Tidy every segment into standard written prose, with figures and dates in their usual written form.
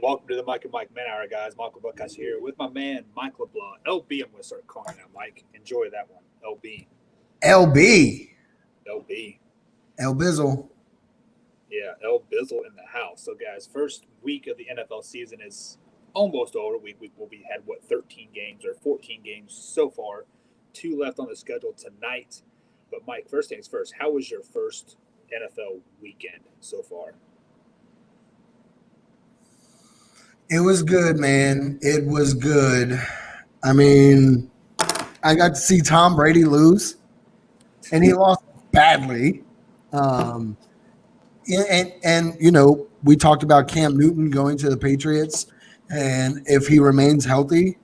welcome to the Mike and Mike Man Hour, guys. Michael Buckhouse here with my man, Mike LeBlanc. LB, I'm going to start calling now, Mike. Enjoy that one. LB. LB. LB. El Bizzle. Yeah, El Bizzle in the house. So, guys, first week of the NFL season is almost over. We had, 13 games or 14 games so far. 2 left on the schedule tonight. But, Mike, first things first, how was your first NFL weekend so far? It was good, man. It was good. I mean, I got to see Tom Brady lose, and he lost badly. And you know, we talked about Cam Newton going to the Patriots, and if he remains healthy,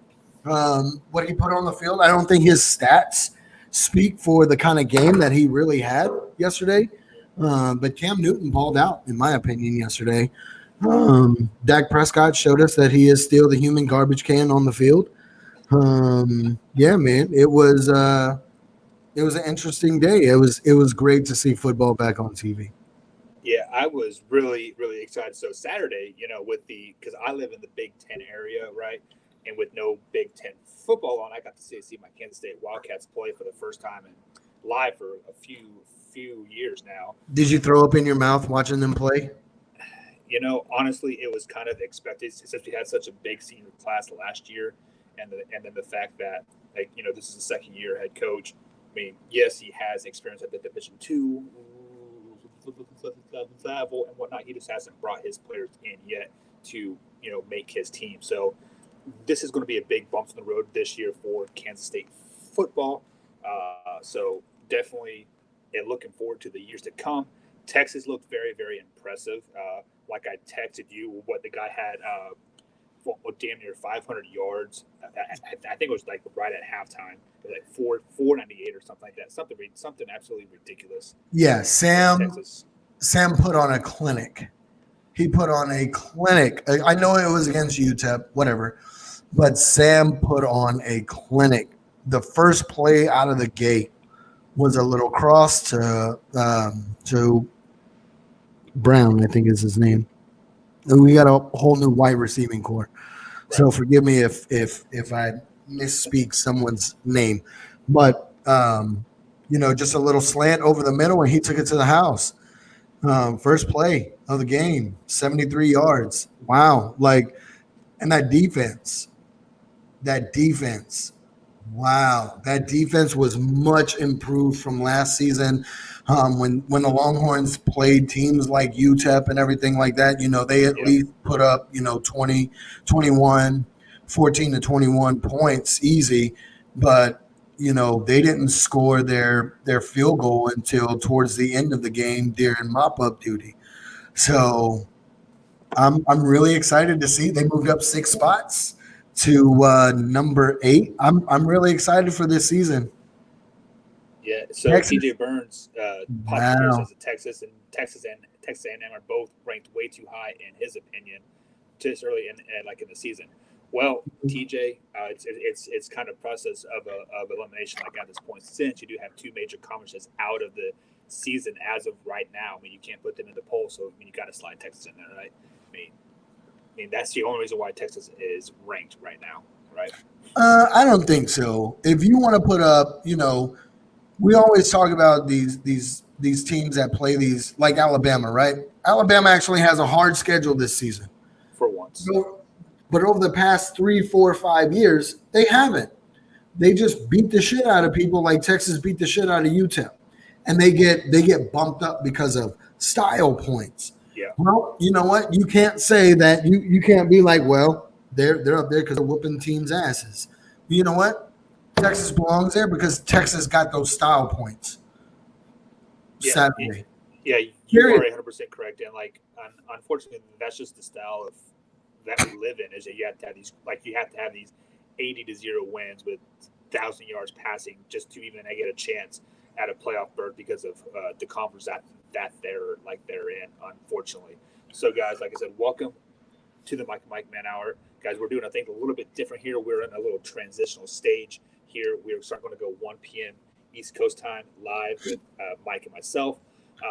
what he put on the field, I don't think his stats speak for the kind of game that he really had yesterday. But Cam Newton balled out, in my opinion, yesterday. Dak Prescott showed us that he is still the human garbage can on the field. Yeah, man, it was an interesting day. It was great to see football back on TV. Yeah, I was really, really excited. So Saturday, because I live in the Big Ten area, right, and with no Big Ten football on, I got to see my Kansas State Wildcats play for the first time and live for a few years now. Did you throw up in your mouth watching them play? Honestly, it was kind of expected since we had such a big senior class last year, and then the fact that this is a second year head coach. I mean, yes, he has experience at the Division II level and whatnot. He just hasn't brought his players in yet to make his team. So this is going to be a big bump in the road this year for Kansas State football. So definitely, looking forward to the years to come. Texas looked very, very impressive. Like I texted you, what the guy had, damn near 500 yards. I think it was like right at halftime, like 498 or something like that. Something absolutely ridiculous. Yeah, Sam put on a clinic. He put on a clinic. I know it was against UTEP, whatever, but Sam put on a clinic. The first play out of the gate was a little cross to Brown, I think is his name. We got a whole new wide receiving core. So forgive me if I misspeak someone's name. But, just a little slant over the middle, and he took it to the house. First play of the game, 73 yards. Wow. And that defense. Wow. That defense was much improved from last season. When the Longhorns played teams like UTEP and everything like that, they at least put up, 20, 21, 14 to 21 points easy. But, they didn't score their field goal until towards the end of the game during mop-up duty. So I'm really excited to see they moved up 6 spots to number 8. I'm really excited for this season. Yeah, so Texas. TJ Burns, popular says that Texas and A&M are both ranked way too high in his opinion, just early in the season. Well, TJ, it's kind of process of elimination at this point, since you do have 2 major conferences out of the season as of right now. I mean, you can't put them in the poll, so you got to slide Texas in there, right? I mean that's the only reason why Texas is ranked right now, right? I don't think so. If you want to put up, we always talk about these teams that play these, like Alabama, right? Alabama actually has a hard schedule this season. For once. But over the past 3, 4, 5 years, they haven't. They just beat the shit out of people like Texas beat the shit out of UTEP. And they get bumped up because of style points. Yeah. Well, you know what? You can't say that. You can't be like, well, they're up there because they're whooping teams' asses. You know what? Texas belongs there because Texas got those style points. Yeah, Saturday. Yeah, you are 100% correct. And unfortunately, that's just the style of that we live in. Is that you have to have these 80-0 wins with 1,000 yards passing just to even get a chance at a playoff berth because of the conference that they're in. Unfortunately, so guys, like I said, welcome to the Mike Man Hour. Guys, we're doing, I think, a little bit different here. We're in a little transitional stage here. We're starting to go 1 p.m. East Coast time live with Mike and myself.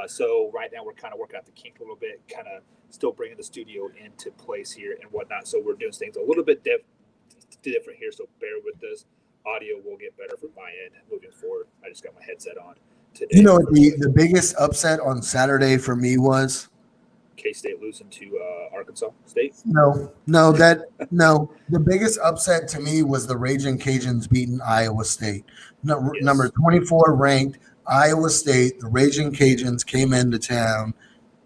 So right now we're kind of working out the kink a little bit, kind of still bringing the studio into place here and whatnot. So we're doing things a little bit different here. So bear with us. Audio will get better from my end moving forward. I just got my headset on today. You know what the biggest upset on Saturday for me was? K-State losing to Arkansas State. No. The biggest upset to me was the Raging Cajuns beating Iowa State. Number 24 ranked Iowa State. The Raging Cajuns came into town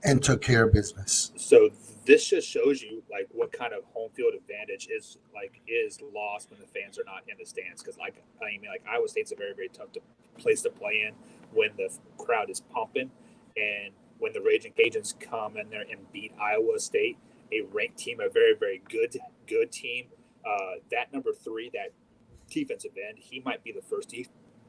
and took care of business. So this just shows you like what kind of home field advantage is lost when the fans are not in the stands. Because like Iowa State's a very, very tough place to play in when the crowd is pumping, and when the Raging Cajuns come in there and beat Iowa State, a ranked team, a very, very good team. That number 3, that defensive end, he might be the first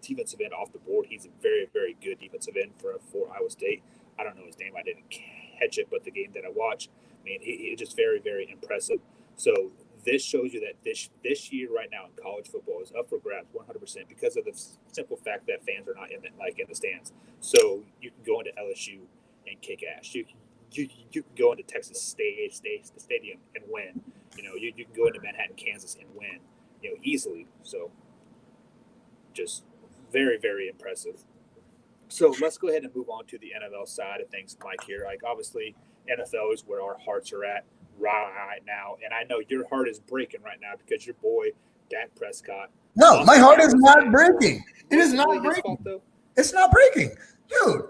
defensive end off the board. He's a very, very good defensive end for Iowa State. I don't know his name. I didn't catch it, but the game that I watched, he just very, very impressive. So this shows you that this year right now in college football is up for grabs 100% because of the simple fact that fans are not in the stands. So you can go into LSU and kick ass. You can go into Texas Stadium and win. You can go into Manhattan, Kansas and win, easily. So just very, very impressive. So let's go ahead and move on to the NFL side of things, Mike, here. Like, obviously, NFL is where our hearts are at right now. And I know your heart is breaking right now because your boy, Dak Prescott. No, my heart is not breaking. It is not breaking. Fault, though? It's not breaking. Dude,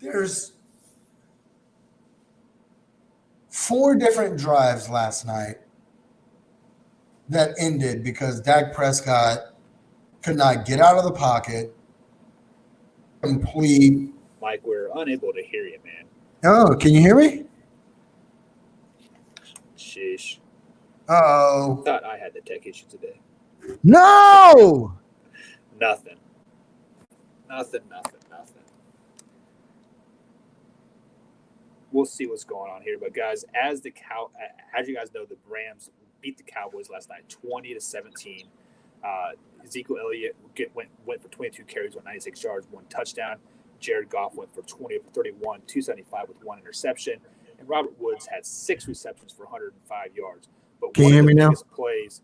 there's 4 different drives last night that ended because Dak Prescott could not get out of the pocket, complete. Mike, we're unable to hear you, man. Oh, can you hear me? Sheesh. Uh-oh. Thought I had the tech issue today. No! Nothing. We'll see what's going on here. But guys, as you guys know, the Rams beat the Cowboys last night 20-17. Ezekiel Elliott went for 22 carries, 96 yards, 1 touchdown. Jared Goff went for 20 for 31, 275 with 1 interception. And Robert Woods had 6 receptions for 105 yards. But Can you hear me now? One of the biggest plays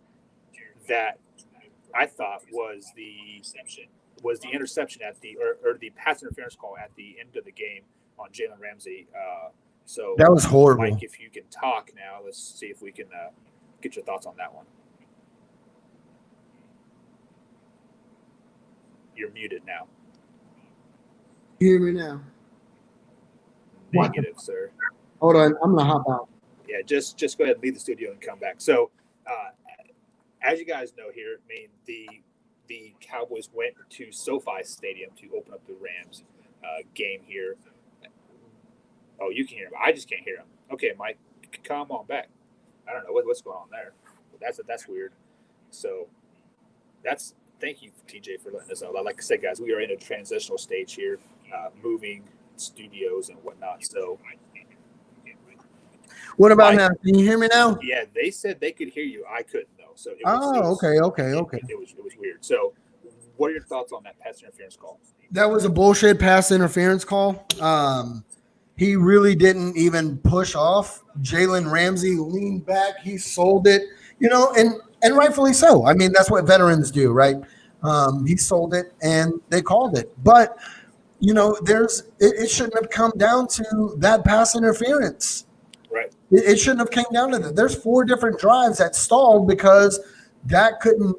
that I thought was the interception at the pass interference call at the end of the game on Jalen Ramsey. So that was horrible. Mike, if you can talk now, let's see if we can get your thoughts on that one. You're muted now. You hear me now? Negative, sir. Hold on, I'm gonna hop out. Yeah, just go ahead and leave the studio and come back. So, as you guys know here, the Cowboys went to SoFi Stadium to open up the Rams game here. Oh, you can hear him. I just can't hear him. Okay, Mike, come on back. I don't know what's going on there. That's weird. So thank you, TJ, for letting us know. Like I said, guys, we are in a transitional stage here, moving studios and whatnot. So, what about now? Can you hear me now? Yeah, they said they could hear you. I couldn't though. So okay. It was weird. So, what are your thoughts on that pass interference call? That was a bullshit pass interference call. He really didn't even push off. Jalen Ramsey leaned back. He sold it, and rightfully so. I mean, that's what veterans do, right? He sold it, and they called it. But, it shouldn't have come down to that pass interference. Right. It shouldn't have came down to that. There's 4 different drives that stalled because Dak couldn't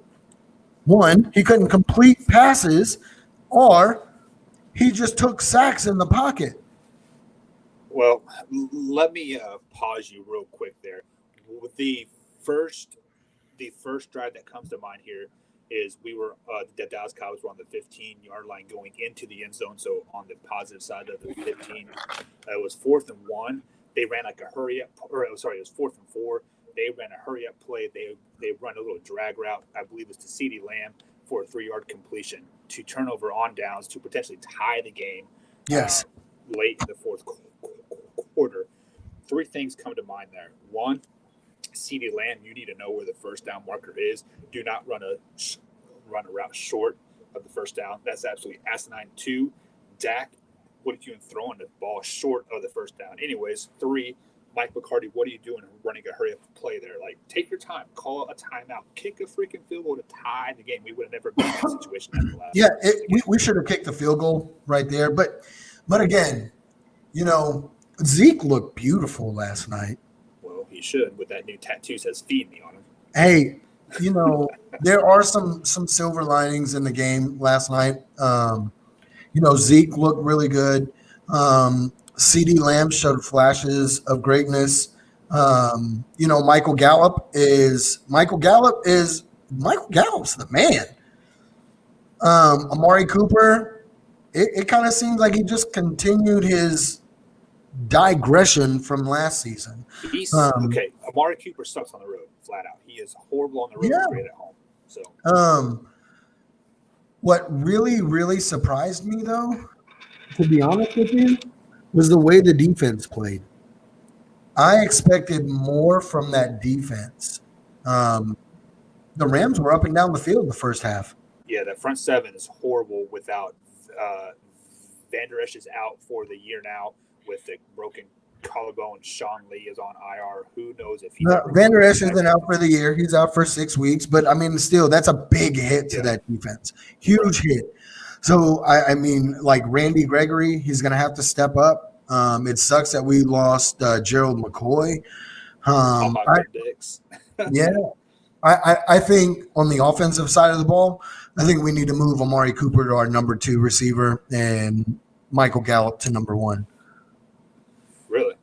complete passes, or he just took sacks in the pocket. Well, let me pause you real quick there. The first drive that comes to mind here is the Dallas Cowboys were on the 15-yard line going into the end zone. So on the positive side of the 15, it was 4th and 1. They ran like a hurry up, it was 4th and 4. They ran a hurry up play. They run a little drag route. I believe it was to CeeDee Lamb for a 3-yard completion to turnover on downs to potentially tie the game. Yes. Late in the 4th quarter. 3 things come to mind there. 1, CeeDee Lamb, you need to know where the first down marker is. Do not run a route short of the first down. That's absolutely asinine. 2, Dak, what are you doing throwing the ball short of the first down? Anyways, 3, Mike McCarty, what are you doing running a hurry up play there? Like, take your time, call a timeout, kick a freaking field goal to tie the game. We would have never been in that situation after the last. Yeah, we should have kicked the field goal right there. But again, Zeke looked beautiful last night. Well, he should with that new tattoo says "Feed me" on him. Hey, there are some silver linings in the game last night. Zeke looked really good. CD Lamb showed flashes of greatness. Michael Gallup's the man. Amari Cooper, it kind of seems like he just continued his digression from last season. He's okay. Amari Cooper sucks on the road, flat out. He is horrible on the road, Yeah. great at home. So, what really, really surprised me, though, to be honest with you, was the way the defense played. I expected more from that defense. The Rams were up and down the field the first half. yeah, that front seven is horrible without Van Der Esch is out for the year now with the broken collarbone. Sean Lee is on IR. Who knows if he's Van Der Esch isn't out for the year. He's out for 6 weeks. But, I mean, still, that's a big hit to that defense. Huge hit. So, I mean, like Randy Gregory, he's going to have to step up. It sucks that we lost Gerald McCoy. Yeah. I think on the offensive side of the ball, I think we need to move Amari Cooper to our number 2 receiver and Michael Gallup to number 1. Really?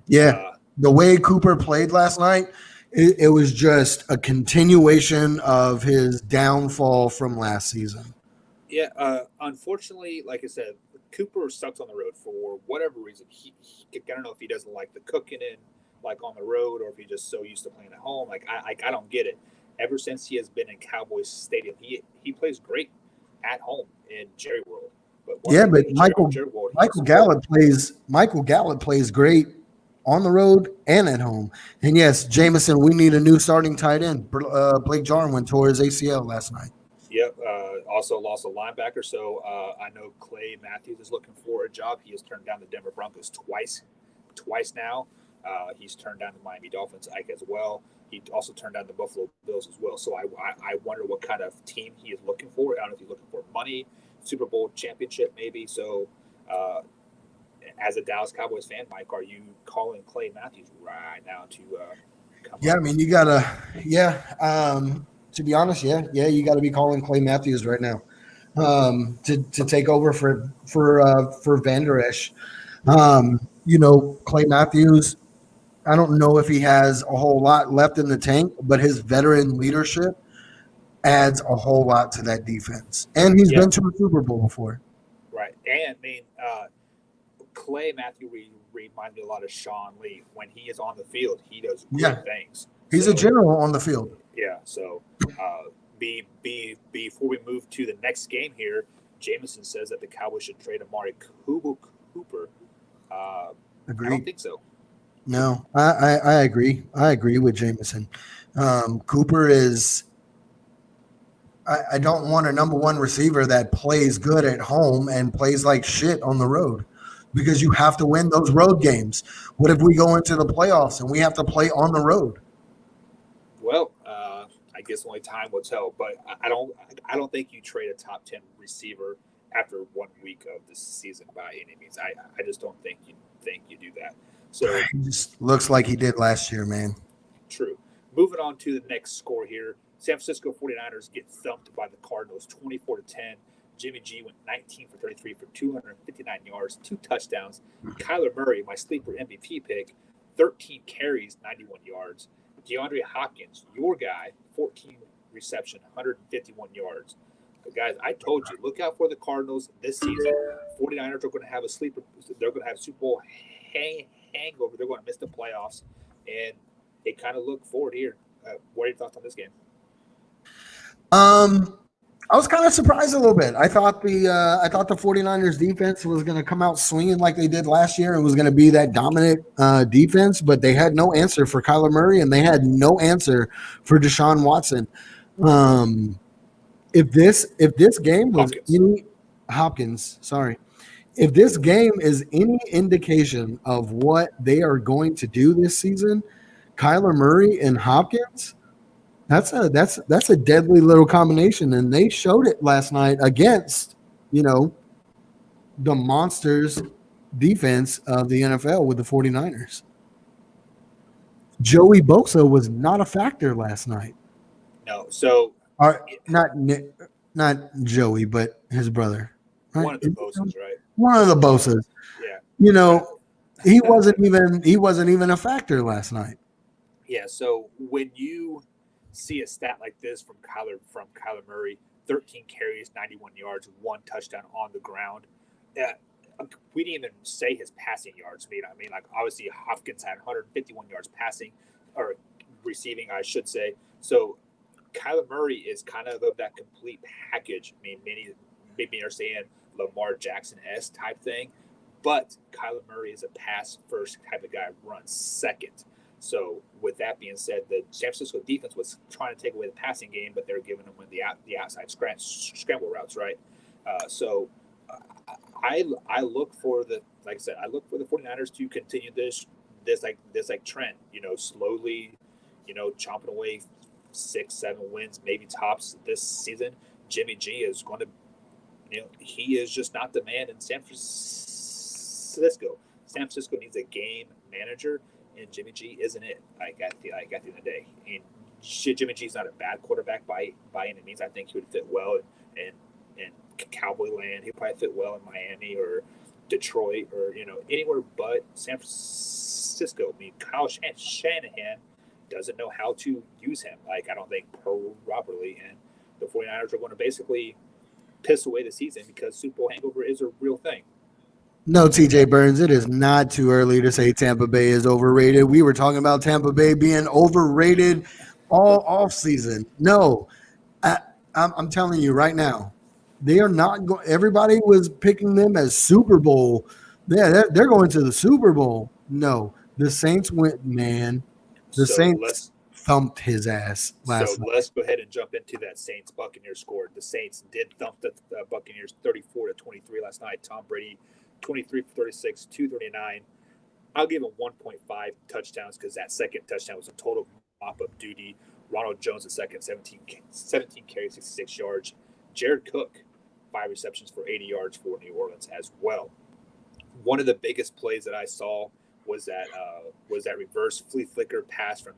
Yeah. The way Cooper played last night, it was just a continuation of his downfall from last season. Yeah. Unfortunately, like I said, Cooper sucks on the road for whatever reason. I don't know if he doesn't like the cooking in like on the road or if he's just so used to playing at home. Like I don't get it. Ever since he has been in Cowboys Stadium, he plays great at home in Jerry World. But Michael Gallup plays great on the road and at home. And yes, Jameson, we need a new starting tight end. Blake Jarwin tore his ACL last night. Yep. Also lost a linebacker. So I know Clay Matthews is looking for a job. He has turned down the Denver Broncos twice now. He's turned down the Miami Dolphins as well. He also turned down the Buffalo Bills as well. So I wonder what kind of team he is looking for. I don't know if he's looking for money, Super Bowl championship maybe. So as a Dallas Cowboys fan, Mike, are you calling Clay Matthews right now to come Yeah, I mean, you got to to be honest, you got to be calling Clay Matthews right now to take over for Van Der Esch. Clay Matthews, I don't know if he has a whole lot left in the tank, but his veteran leadership adds a whole lot to that defense. And he's been to a Super Bowl before. Right. And, I mean, Clay Matthews reminds me a lot of Sean Lee. When he is on the field, he does great things. He's a general on the field. Yeah. So before we move to the next game here, Jameson says that the Cowboys should trade Amari Cooper. Agreed. I don't think so. No, I agree. I agree with Jameson. Cooper is I don't want a number 1 receiver that plays good at home and plays like shit on the road because you have to win those road games. What if we go into the playoffs and we have to play on the road? Well, I guess only time will tell, but I don't think you trade a top 10 receiver after 1 week of the season by any means. I just don't think you do that. So it just looks like he did last year, man. True. Moving on to the next score here. San Francisco 49ers get thumped by the Cardinals 24-10. Jimmy G went 19 for 33 for 259 yards, 2 touchdowns. Kyler Murray, my sleeper MVP pick, 13 carries, 91 yards. DeAndre Hopkins, your guy, 14 reception, 151 yards. But guys, I told you, look out for the Cardinals this season. 49ers are going to have a sleeper. They're going to have Super Bowl hangover. They're going to miss the playoffs, and they kind of look forward here. What are your thoughts on this game? I was kind of surprised a little bit. I thought the 49ers defense was going to come out swinging like they did last year and was going to be that dominant defense, but they had no answer for Kyler Murray and they had no answer for Deshaun Watson. If this game was Hopkins, sorry. if this game is any indication of what they are going to do this season, Kyler Murray and Hopkins, that's a deadly little combination, and they showed it last night against you know the monsters defense of the NFL with the 49ers. Joey Bosa was not a factor last night. No, so Or not not Joey, but his brother. Right? one of the Bosa's, right? One of the Bosas. Yeah, You uh, know, he wasn't even a factor last night. yeah. So when you see a stat like this from Kyler Murray, 13 carries, 91 yards, one touchdown on the ground. We didn't even say his passing yards. I mean, like obviously Hopkins had 151 yards passing or receiving, I should say. So Kyler Murray is kind of that complete package. I mean, maybe are saying Lamar Jackson s type thing, but Kyler Murray is a pass first type of guy, runs second. So with that being said, the San Francisco defense was trying to take away the passing game, but they're giving them the outside scramble routes, right? So I look for the like I said, I look for the 49ers to continue this trend, slowly, chomping away 6-7 wins, maybe tops this season. Jimmy G is going to, he is just not the man in San Francisco. San Francisco needs a game manager, and Jimmy G isn't it. At the end of the day, and Jimmy G's not a bad quarterback by any means. I think he would fit well in Cowboy land. He'd probably fit well in Miami or Detroit or anywhere but San Francisco. I mean, Kyle Shanahan doesn't know how to use him. Like, I don't think properly, and the 49ers are going to basically piss away the season because Super Bowl hangover is a real thing. No, TJ Burns, it is not too early to say Tampa Bay is overrated. We were talking about Tampa Bay being overrated all off season. No, I'm telling you right now, they are not going. Everybody was picking them as Super Bowl. Yeah, they're going to the Super Bowl. No, the Saints went, man. The So Saints let's thumped his ass so last night. let's go ahead and jump into that Saints Buccaneers score. The Saints did thump the Buccaneers 34-23 last night. Tom Brady 23 for 36, 239. I'll give him 1.5 touchdowns because that second touchdown was a total mop up duty. Ronald Jones the second, 17 carries, 66 yards. Jared Cook 5 receptions for 80 yards for New Orleans as well. One of the biggest plays that I saw was that reverse flea flicker pass from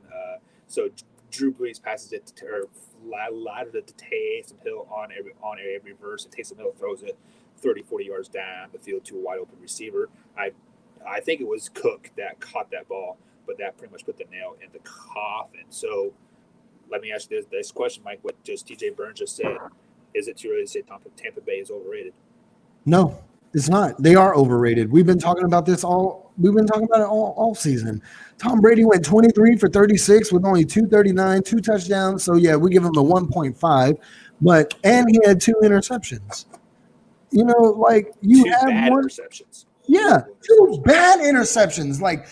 so Drew Brees passes it to Taysom Hill on a reverse, and Taysom Hill throws it 30, 40 yards down the field to a wide open receiver. I think it was Cook that caught that ball, but that pretty much put the nail in the coffin. So let me ask you this question, Mike. What just TJ Burns just said, is it too early to say Tampa Bay is overrated? No, it's not. They are overrated. We've been talking about this all. We've been talking about it all season. Tom Brady went 23 for 36 with only 239, 2 touchdowns. So yeah, we give him a 1.5. And he had 2 interceptions. Like you Two have bad one. interceptions. Yeah, Horrible 2 interceptions. bad interceptions. Like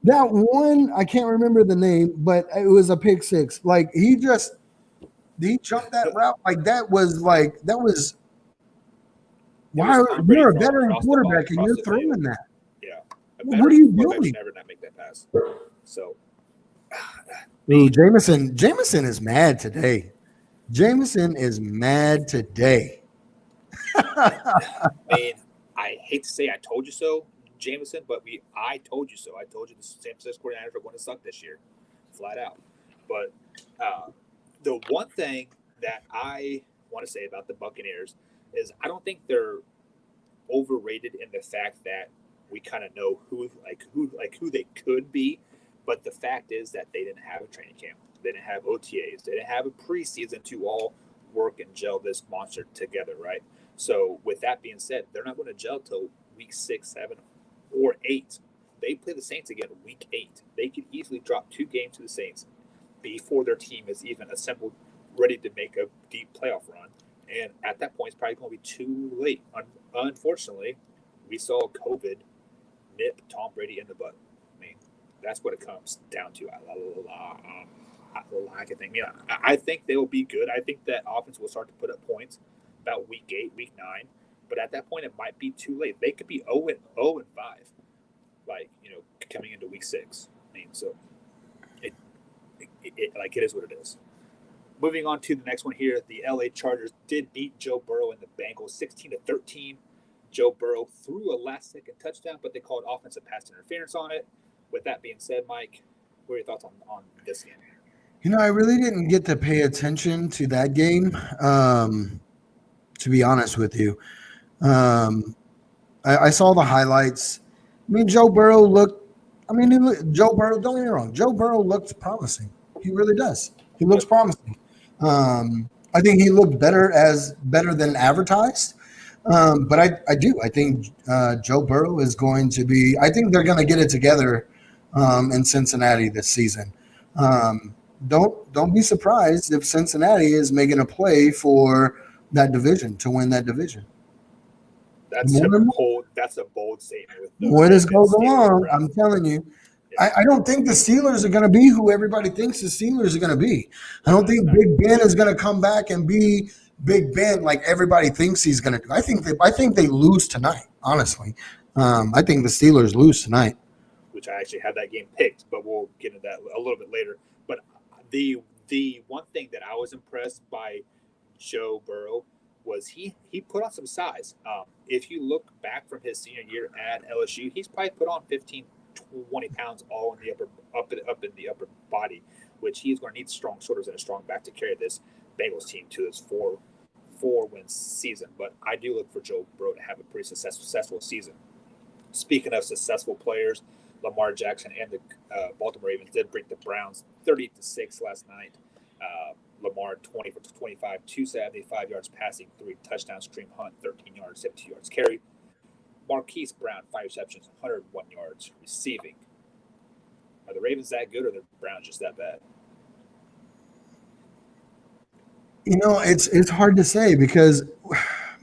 that one, I can't remember the name, but it was a pick six. Like he jumped that route. That was It was why Tom Brady you're a throwing veteran across the quarterback and across you're the throwing field. that. Yeah, a What are veteran you quarterback should doing? never not make that pass. So, Ooh, man, Jameson is mad today. Jameson is mad today. man, I hate to say I told you so, Jameson, but I told you so. I told you the San Francisco 49ers are going to suck this year, flat out. But uh, the one thing that I want to say about the Buccaneers is I don't think they're overrated in the fact that we kind of know who they could be, but the fact is that they didn't have a training camp, they didn't have OTAs, they didn't have a preseason to all work and gel this monster together, right? So with that being said, they're not going to gel till week 6, 7, or 8. They play the Saints again week 8. They could easily drop 2 games to the Saints before their team is even assembled, ready to make a deep playoff run. And at that point, it's probably going to be too late. Unfortunately, we saw COVID nip Tom Brady in the butt. I mean, that's what it comes down to. I can think. I think they will be good. I think that offense will start to put up points about week 8, week 9. but at that point, it might be too late. They could be 0-5, like coming into week 6. I mean, so it is what it is. Moving on to the next one here, the LA Chargers did beat Joe Burrow and the Bengals 16-13. Joe Burrow threw a last-second touchdown, but they called offensive pass interference on it. With that being said, Mike, what are your thoughts on this game? I really didn't get to pay attention to that game, to be honest with you. I saw the highlights. I mean, Joe Burrow looked. Joe Burrow. Don't get me wrong. Joe Burrow looks promising. He really does. He looks promising. I think he looked better than advertised. But I do. I think Joe Burrow is going to be. I think they're going to get it together in Cincinnati this season. Don't be surprised if Cincinnati is making a play for that division to win that division. That's a bold statement. With the more this goes along, Browns. I'm telling you, I don't think the Steelers are going to be who everybody thinks the Steelers are going to be. I don't think Big Ben is going to come back and be Big Ben like everybody thinks he's going to do. I think they lose tonight. Honestly, I think the Steelers lose tonight. Which I actually had that game picked, but we'll get into that a little bit later. But the one thing that I was impressed by Joe Burrow was he put on some size. If you look back from his senior year at LSU, he's probably put on 15, 20 pounds all in the up in the upper body, which he's going to need strong shoulders and a strong back to carry this Bengals team to this four-win season. But I do look for Joe Burrow to have a pretty successful season. Speaking of successful players, Lamar Jackson and the Baltimore Ravens did beat the Browns 30-6 last night. Lamar 20 for 25, 275 yards passing, 3 touchdowns. Kareem Hunt 13 yards, 72 yards carry. Marquise Brown 5 receptions, 101 yards receiving. Are the Ravens that good, or the Browns just that bad? It's hard to say because,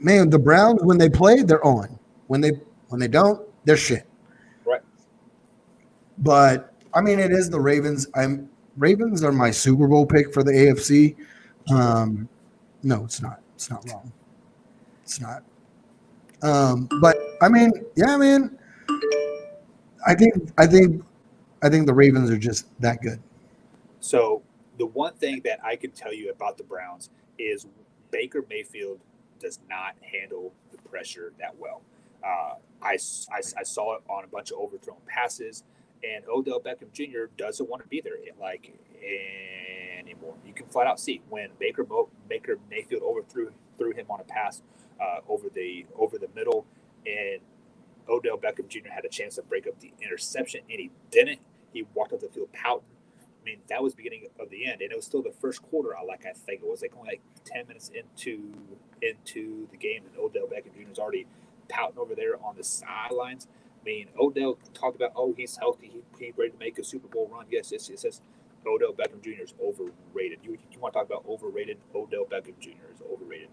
man, the Browns when they play, they're on. When they don't, they're shit. Right. But I mean, it is the Ravens. Ravens are my Super Bowl pick for the AFC. No, it's not. It's not wrong. It's not. But I mean, yeah, man. I think the Ravens are just that good. So the one thing that I can tell you about the Browns is Baker Mayfield does not handle the pressure that well. I saw it on a bunch of overthrown passes. And Odell Beckham Jr. doesn't want to be there anymore. You can flat out see when Baker Mayfield overthrew him on a pass over the middle, and Odell Beckham Jr. had a chance to break up the interception, and he didn't. He walked off the field pouting. I mean, that was the beginning of the end, and it was still the first quarter. I think it was only 10 minutes into the game, and Odell Beckham Jr. is already pouting over there on the sidelines. I mean, Odell talked about, he's healthy. He's ready to make a Super Bowl run. Yes. Odell Beckham Jr. is overrated. You want to talk about overrated? Odell Beckham Jr. is overrated.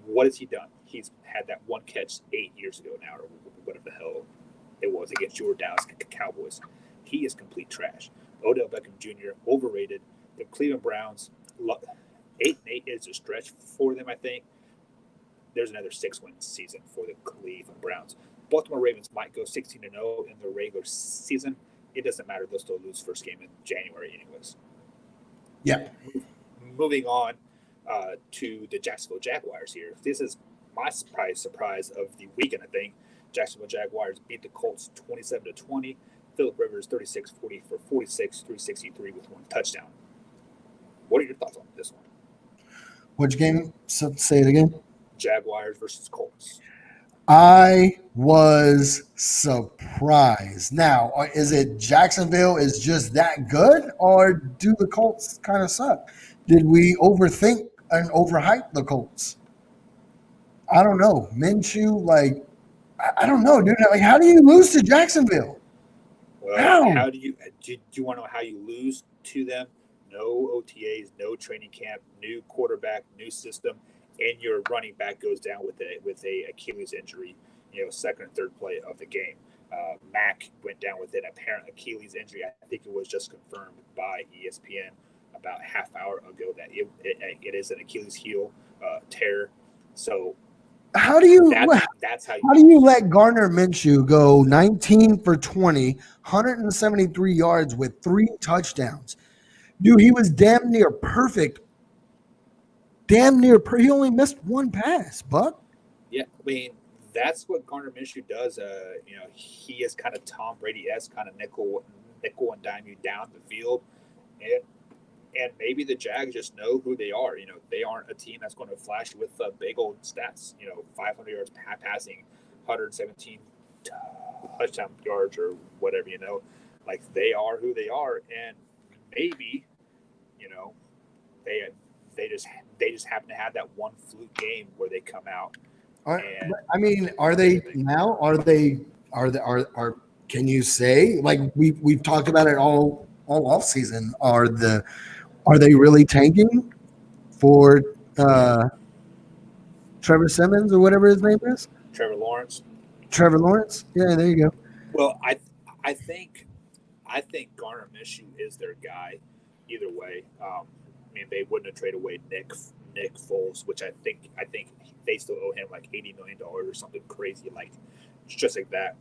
What has he done? He's had that one catch 8 years ago now, or whatever the hell it was, against your Dallas Cowboys. He is complete trash. Odell Beckham Jr., overrated. The Cleveland Browns, 8-8 is a stretch for them, I think. There's another 6-win season for the Cleveland Browns. Baltimore Ravens might go 16-0 in the regular season. It doesn't matter. They'll still lose first game in January anyways. Yeah. Moving on to the Jacksonville Jaguars here. This is my surprise of the weekend, I think. Jacksonville Jaguars beat the Colts 27-20. Phillip Rivers 36-40 for 46, 363 with 1 touchdown. What are your thoughts on this one? Which game? Say it again. Jaguars versus Colts. I was surprised. Now, is it Jacksonville is just that good, or do the Colts kind of suck? Did we overthink and overhype the Colts? I don't know. Minshew, I don't know, dude. How do you lose to Jacksonville? Well, how do you want to know how you lose to them? No OTAs, no training camp, new quarterback, new system. And your running back goes down with a Achilles injury, second and third play of the game. Mack went down with an apparent Achilles injury. I think it was just confirmed by ESPN about a half hour ago that it is an Achilles heel tear. So How do you That's how you how do you let Gardner Minshew go 19 for 20, 173 yards with 3 touchdowns? Dude, he was damn near perfect. He only missed one pass, Buck. Yeah, I mean that's what Garner Minshew does. He is kind of Tom Brady-esque, kind of nickel and dime you down the field, and maybe the Jags just know who they are. They aren't a team that's going to flash with big old stats. 500 yards passing, 117 touchdown yards or whatever. Like they are who they are, and maybe you know they they just they just happen to have that one fluke game where they come out. And I mean, are they now? Are can you say, like we've talked about it all off season? Are they really tanking for Trevor Simmons or whatever his name is? Trevor Lawrence. Trevor Lawrence? Yeah, there you go. Well, I think Garner Minshew is their guy. Either way, I mean they wouldn't have traded away Nick Foles, which I think they still owe him like $80 million or something crazy, like just like that.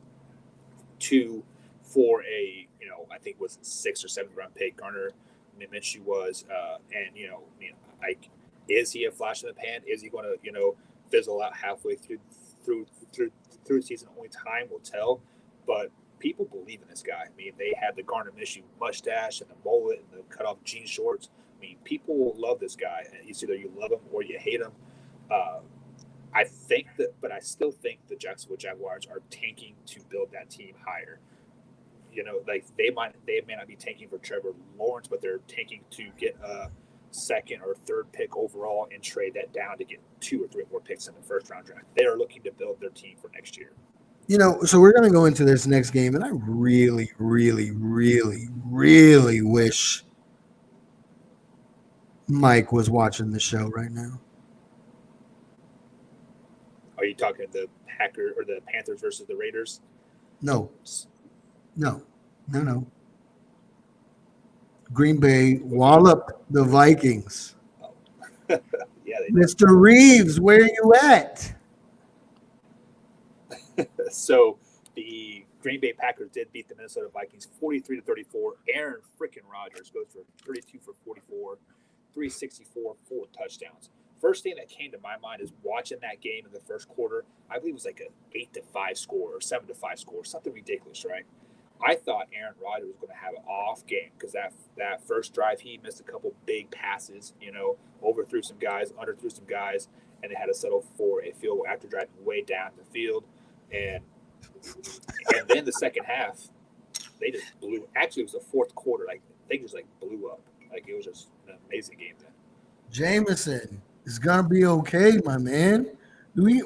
To for a I think it was 6 or 7 round pick. Garner Minshew was, and I mean, like, is he a flash in the pan? Is he going to fizzle out halfway through through through the season? Only time will tell. But people believe in this guy. I mean, they had the Garner Minshew mustache and the mullet and the cut off jean shorts. I mean, people love this guy. It's either you love him or you hate him. Uh, I think but I still think the Jacksonville Jaguars are tanking to build that team higher. Like they may not be tanking for Trevor Lawrence, but they're tanking to get a second or third pick overall and trade that down to get 2 or 3 more picks in the first round draft. They are looking to build their team for next year. So we're gonna go into this next game, and I really, really, really, really wish Mike was watching the show right now. Are you talking the Packers or the Panthers versus the Raiders? No. Green Bay walloped the Vikings. Oh. Yeah, they Mr. Reeves, where are you at? So the Green Bay Packers did beat the Minnesota Vikings 43-34. Aaron freaking Rodgers goes for 32 for 44, 364, 4 touchdowns. First thing that came to my mind is watching that game in the first quarter. I believe it was like a 8-5 score or 7-5 score, something ridiculous, right? I thought Aaron Rodgers was going to have an off game because that first drive he missed a couple big passes, overthrew some guys, underthrew some guys, and they had to settle for a field goal after driving way down the field. And then the second half, they just blew. Actually, it was the fourth quarter. Like they just blew up. Like it was just an amazing game then. Jameson is gonna be okay, my man. Do we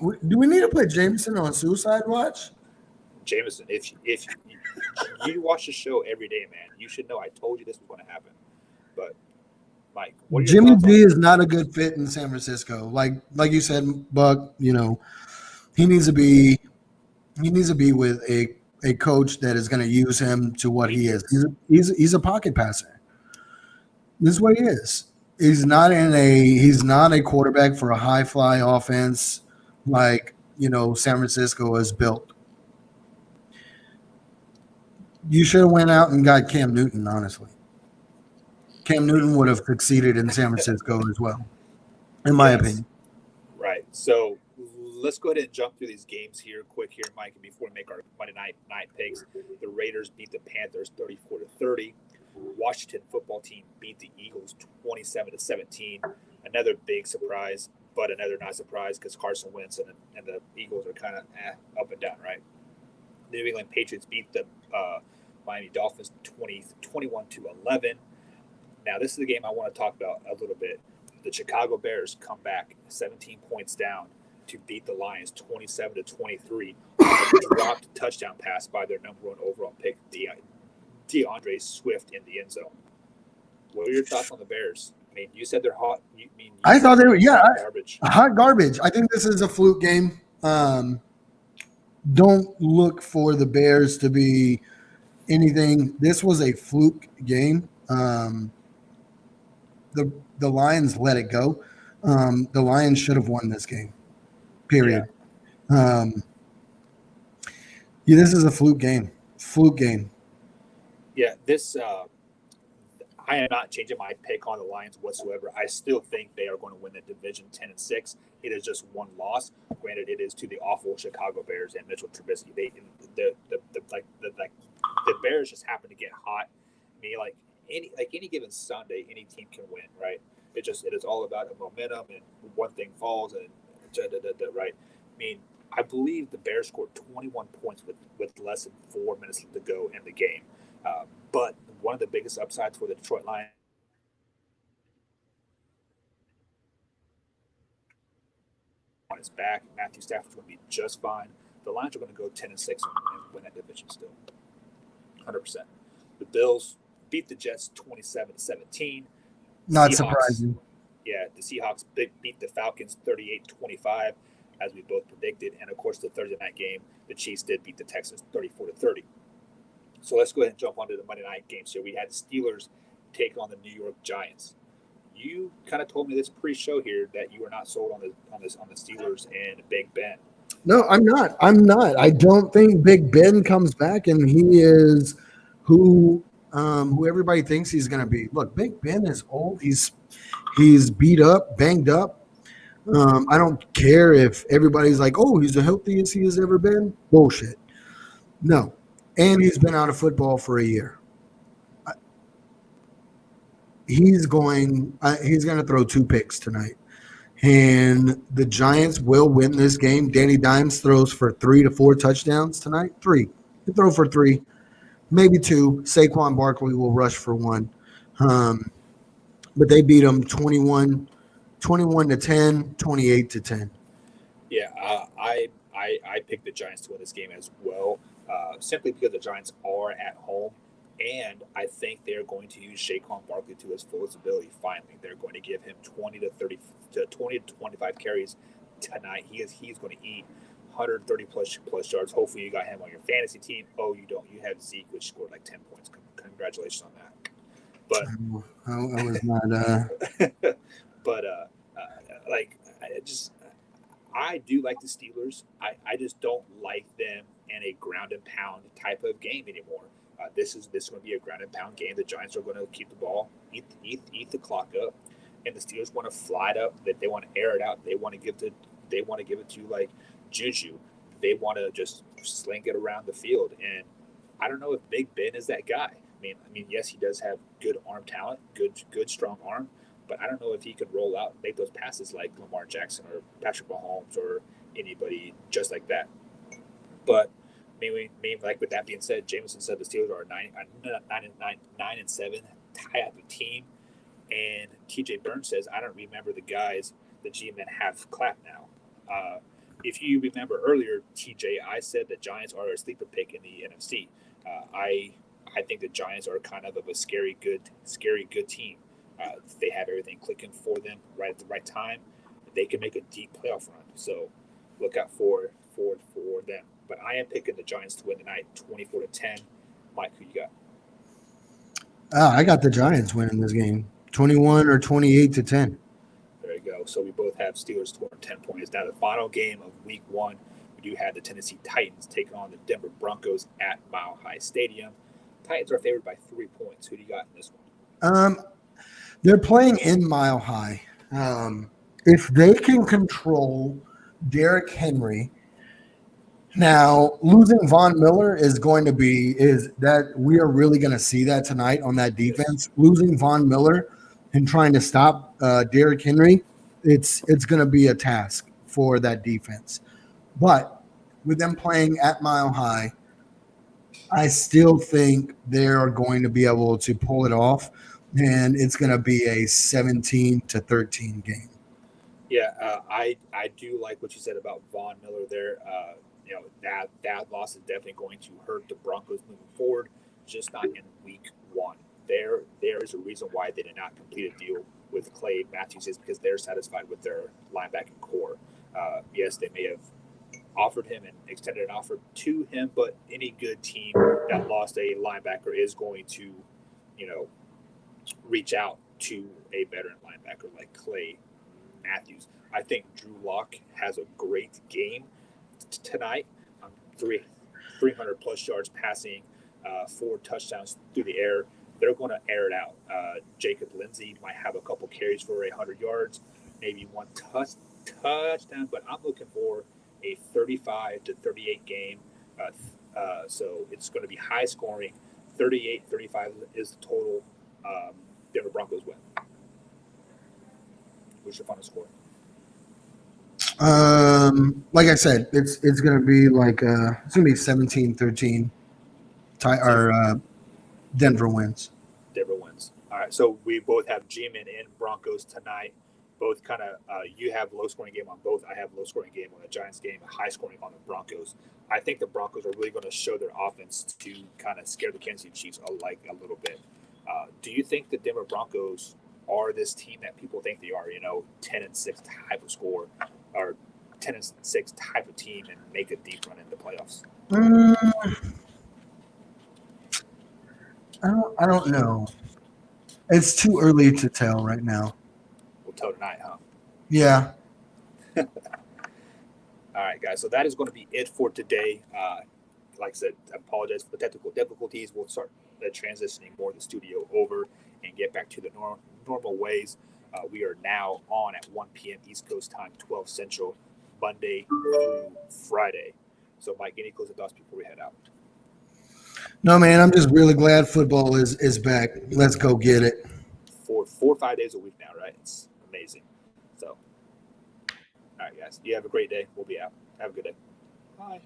need to put Jameson on suicide watch? Jameson, if you watch the show every day, man, you should know I told you this was going to happen. But Mike, what are your Jimmy thoughts G on is not a good fit in San Francisco. Like you said, Buck. He needs to be with a coach that is going to use him to what he is. He's a pocket passer. This is what he is. He's not a quarterback for a high fly offense like San Francisco has built. You should have went out and got Cam Newton, honestly. Cam Newton would have succeeded in San Francisco as well, in my opinion. Right. So let's go ahead and jump through these games here quick here, Mike, before we make our Monday night picks. The Raiders beat the Panthers 34-30. Washington football team beat the Eagles 27-17. Another big surprise, but another not surprise because Carson Wentz and the Eagles are kind of up and down, right? The New England Patriots beat the Miami Dolphins 21-11. Now, this is the game I want to talk about a little bit. The Chicago Bears come back 17 points down to beat the Lions 27-23. Dropped touchdown pass by their number 1 overall pick, DeAndre Swift, in the end zone. What are your thoughts on the Bears? I mean, you said they're hot. I thought they were garbage. Hot garbage. I think this is a fluke game. Don't look for the Bears to be anything. This was a fluke game. The Lions let it go. The Lions should have won this game. Period. Um, yeah, this is a fluke game. Fluke game. Yeah, this I am not changing my pick on the Lions whatsoever. I still think they are going to win the division 10-6. It is just one loss. Granted, it is to the awful Chicago Bears and Mitchell Trubisky. The Bears just happen to get hot. I mean, any given Sunday, any team can win, right? It is all about a momentum, and one thing falls and right. I mean, I believe the Bears scored 21 points with less than 4 minutes to go in the game. But one of the biggest upsides for the Detroit Lions on his back. Matthew Stafford's going to be just fine. The Lions are going to go 10-6 and win that division still, 100%. The Bills beat the Jets 27-17. Not Seahawks, surprising. yeah, the Seahawks beat the Falcons 38-25, as we both predicted. And of course, the Thursday night game, the Chiefs did beat the Texans 34-30. So let's go ahead and jump onto the Monday night games here. We had the Steelers take on the New York Giants. You kind of told me this pre-show here that you were not sold on the Steelers and Big Ben. No, I'm not. I'm not. I don't think Big Ben comes back, and he is who everybody thinks he's going to be. Look, Big Ben is old. He's beat up, banged up. I don't care if everybody's like, "Oh, he's the healthiest he has ever been." Bullshit. No, and he's been out of football for a year. He's going to throw 2 picks tonight. And the Giants will win this game. Danny Dimes throws for 3 to 4 touchdowns tonight. 3. He throw for 3, maybe 2. Saquon Barkley will rush for 1. But they beat him 21 to 10, 28 to 10. Yeah, I picked the Giants to win this game as well, simply because the Giants are at home, and I think they're going to use Saquon Barkley to his fullest ability. Finally, they're going to give him 20 to 25 carries tonight. He's going to eat 130 plus yards. Hopefully, you got him on your fantasy team. Oh, you don't. You have Zeke, which scored like 10 points. Congratulations on that. But I was not. but like I do like the Steelers. I just don't like them in a ground and pound type of game anymore. This is going to be a ground and pound game. The Giants are going to keep the ball, eat the clock up, and the Steelers want to fly it up. That they want to air it out. They want to give it to like Juju. They want to just sling it around the field. And I don't know if Big Ben is that guy. I mean, yes, he does have good arm talent, good strong arm, but I don't know if he could roll out, make those passes like Lamar Jackson or Patrick Mahomes or anybody just like that. But like with that being said, Jameson said the Steelers are 9-7 type of team, and TJ Burns says I don't remember the guys the G-men have clapped now. If you remember earlier, TJ, I said the Giants are a sleeper pick in the NFC. I think the Giants are kind of a scary good team. They have everything clicking for them right at the right time. They can make a deep playoff run. So look out for them. But I am picking the Giants to win tonight, 24-10. Mike, who you got? I got the Giants winning this game, 21 or 28 to 10. There you go. So we both have Steelers scoring 10 points. Now the final game of Week 1, we do have the Tennessee Titans taking on the Denver Broncos at Mile High Stadium. Titans are favored by 3 points. Who do you got in this one? They're playing in Mile High. If they can control Derrick Henry, now losing Von Miller is that we are really going to see that tonight on that defense. Yes. Losing Von Miller and trying to stop Derrick Henry, it's going to be a task for that defense. But with them playing at Mile High, I still think they're going to be able to pull it off, and it's going to be a 17-13 game. Yeah, I do like what you said about Von Miller there. That loss is definitely going to hurt the Broncos moving forward, just not in Week 1. There is a reason why they did not complete a deal with Clay Matthews, is because they're satisfied with their linebacking core. Yes, they may have offered him and extended an offer to him, but any good team that lost a linebacker is going to, reach out to a veteran linebacker like Clay Matthews. I think Drew Lock has a great game tonight. 300 plus yards passing, 4 touchdowns through the air. They're going to air it out. Jacob Lindsey might have a couple carries for 100 yards, maybe one touchdown, but I'm looking for a 35 to 38 game. So it's going to be high scoring. 38-35 is the total. Denver Broncos win. What's your final score? Like I said, it's gonna be like it's gonna be 17-13. Denver wins. Denver wins. All right, so we both have G-Men and Broncos tonight. Both kind of you have low scoring game on both. I have low scoring game on the Giants game, high scoring on the Broncos. I think the Broncos are really going to show their offense to kind of scare the Kansas City Chiefs a little bit. Do you think the Denver Broncos are this team that people think they are? 10-6 type of score, or 10-6 type of team, and make a deep run in the playoffs? I don't know. It's too early to tell right now. We'll tell tonight, huh? Yeah. All right, guys. So that is going to be it for today. Like I said, I apologize for the technical difficulties. We'll start transitioning more of the studio over and get back to the normal ways. We are now on at 1 p.m. East Coast time, 12 Central, Monday through Friday. So, Mike, any closing thoughts before we head out? No, man, I'm just really glad football is back. Let's go get it. For 4 or 5 days a week now, right? It's amazing. So, all right, guys. You have a great day. We'll be out. Have a good day. Bye.